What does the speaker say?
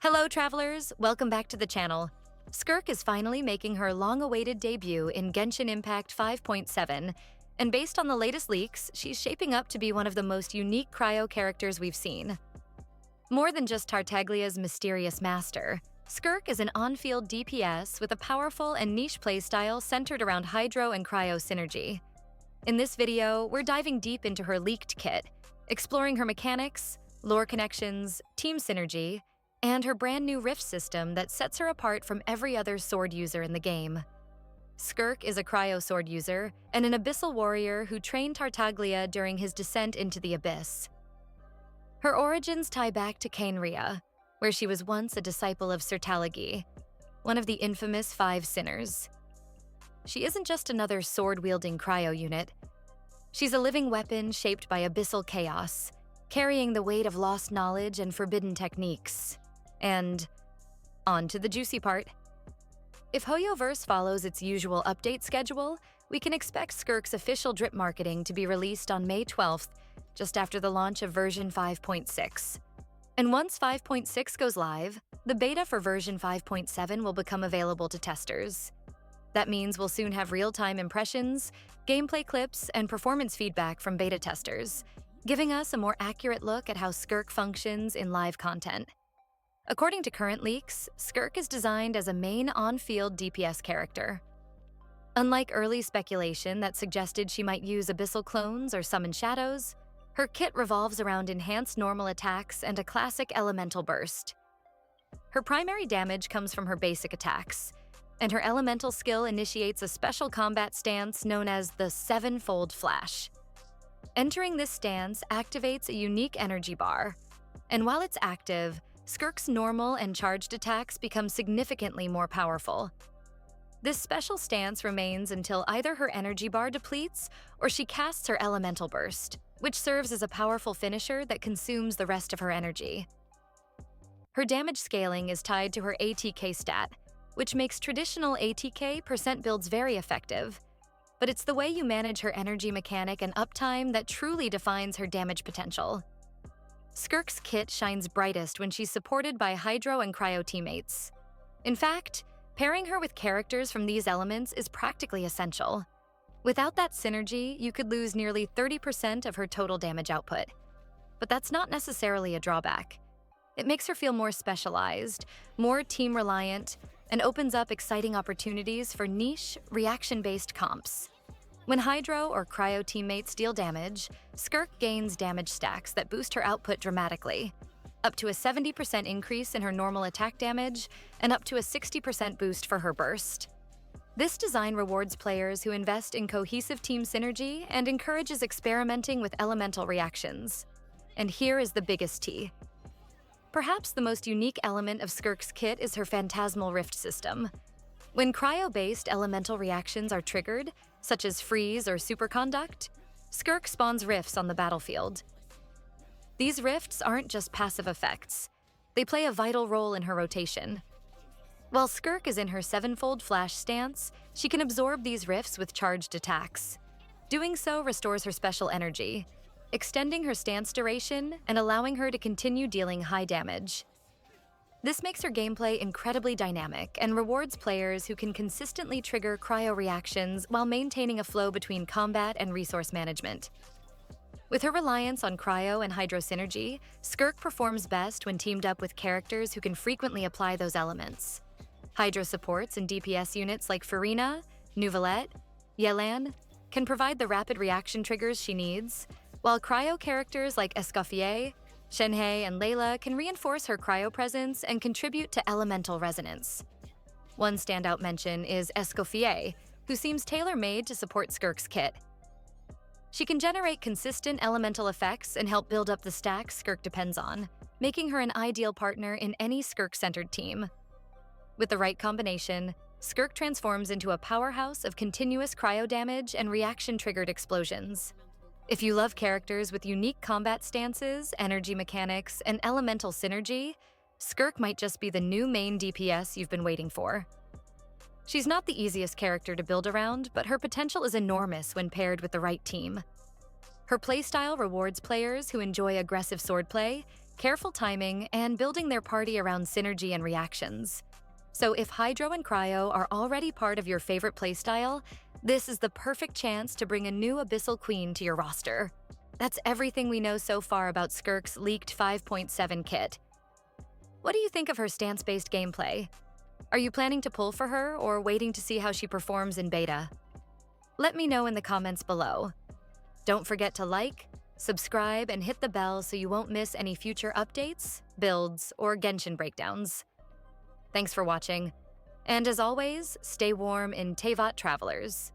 Hello, travelers! Welcome back to the channel. Skirk is finally making her long-awaited debut in Genshin Impact 5.7, and based on the latest leaks, she's shaping up to be one of the most unique cryo characters we've seen. More than just Tartaglia's mysterious master, Skirk is an on-field DPS with a powerful and niche playstyle centered around Hydro and Cryo synergy. In this video, we're diving deep into her leaked kit, exploring her mechanics, lore connections, team synergy, and her brand new rift system that sets her apart from every other sword user in the game. Skirk is a cryo sword user and an abyssal warrior who trained Tartaglia during his descent into the abyss. Her origins tie back to Khaenri'ah, where she was once a disciple of Sirtaligi, one of the infamous 5 sinners. She isn't just another sword-wielding cryo unit. She's a living weapon shaped by abyssal chaos, carrying the weight of lost knowledge and forbidden techniques. And on to the juicy part. If Hoyoverse follows its usual update schedule, we can expect Skirk's official drip marketing to be released on May 12th, just after the launch of version 5.6. And once 5.6 goes live, the beta for version 5.7 will become available to testers. That means we'll soon have real-time impressions, gameplay clips, and performance feedback from beta testers, giving us a more accurate look at how Skirk functions in live content. According to current leaks, Skirk is designed as a main on-field DPS character. Unlike early speculation that suggested she might use abyssal clones or summon shadows, her kit revolves around enhanced normal attacks and a classic elemental burst. Her primary damage comes from her basic attacks, and her elemental skill initiates a special combat stance known as the 7-fold flash. Entering this stance activates a unique energy bar, and while it's active, Skirk's normal and charged attacks become significantly more powerful. This special stance remains until either her energy bar depletes or she casts her elemental burst, which serves as a powerful finisher that consumes the rest of her energy. Her damage scaling is tied to her ATK stat, which makes traditional ATK percent builds very effective, but it's the way you manage her energy mechanic and uptime that truly defines her damage potential. Skirk's kit shines brightest when she's supported by Hydro and Cryo teammates. In fact, pairing her with characters from these elements is practically essential. Without that synergy, you could lose nearly 30% of her total damage output. But that's not necessarily a drawback. It makes her feel more specialized, more team-reliant, and opens up exciting opportunities for niche, reaction-based comps. When Hydro or Cryo teammates deal damage, Skirk gains damage stacks that boost her output dramatically, up to a 70% increase in her normal attack damage and up to a 60% boost for her burst. This design rewards players who invest in cohesive team synergy and encourages experimenting with elemental reactions. And here is the biggest T. Perhaps the most unique element of Skirk's kit is her Phantasmal Rift system. When cryo-based elemental reactions are triggered, such as freeze or superconduct, Skirk spawns rifts on the battlefield. These rifts aren't just passive effects. They play a vital role in her rotation. While Skirk is in her 7-fold flash stance, she can absorb these rifts with charged attacks. Doing so restores her special energy, extending her stance duration and allowing her to continue dealing high damage. This makes her gameplay incredibly dynamic and rewards players who can consistently trigger cryo reactions while maintaining a flow between combat and resource management. With her reliance on cryo and hydro synergy, Skirk performs best when teamed up with characters who can frequently apply those elements. Hydro supports and DPS units like Farina, Nuvalette, Yelan can provide the rapid reaction triggers she needs, while cryo characters like Escoffier, Shenhe, and Layla can reinforce her cryo presence and contribute to elemental resonance. One standout mention is Escoffier, who seems tailor-made to support Skirk's kit. She can generate consistent elemental effects and help build up the stacks Skirk depends on, making her an ideal partner in any Skirk-centered team. With the right combination, Skirk transforms into a powerhouse of continuous cryo damage and reaction-triggered explosions. If you love characters with unique combat stances, energy mechanics, and elemental synergy, Skirk might just be the new main DPS you've been waiting for. She's not the easiest character to build around, but her potential is enormous when paired with the right team. Her playstyle rewards players who enjoy aggressive swordplay, careful timing, and building their party around synergy and reactions. So if Hydro and Cryo are already part of your favorite playstyle, this is the perfect chance to bring a new Abyssal Queen to your roster. That's everything we know so far about Skirk's leaked 5.7 kit. What do you think of her stance-based gameplay? Are you planning to pull for her or waiting to see how she performs in beta? Let me know in the comments below. Don't forget to like, subscribe, and hit the bell so you won't miss any future updates, builds, or Genshin breakdowns. Thanks for watching, and as always, stay warm in Teyvat Travelers.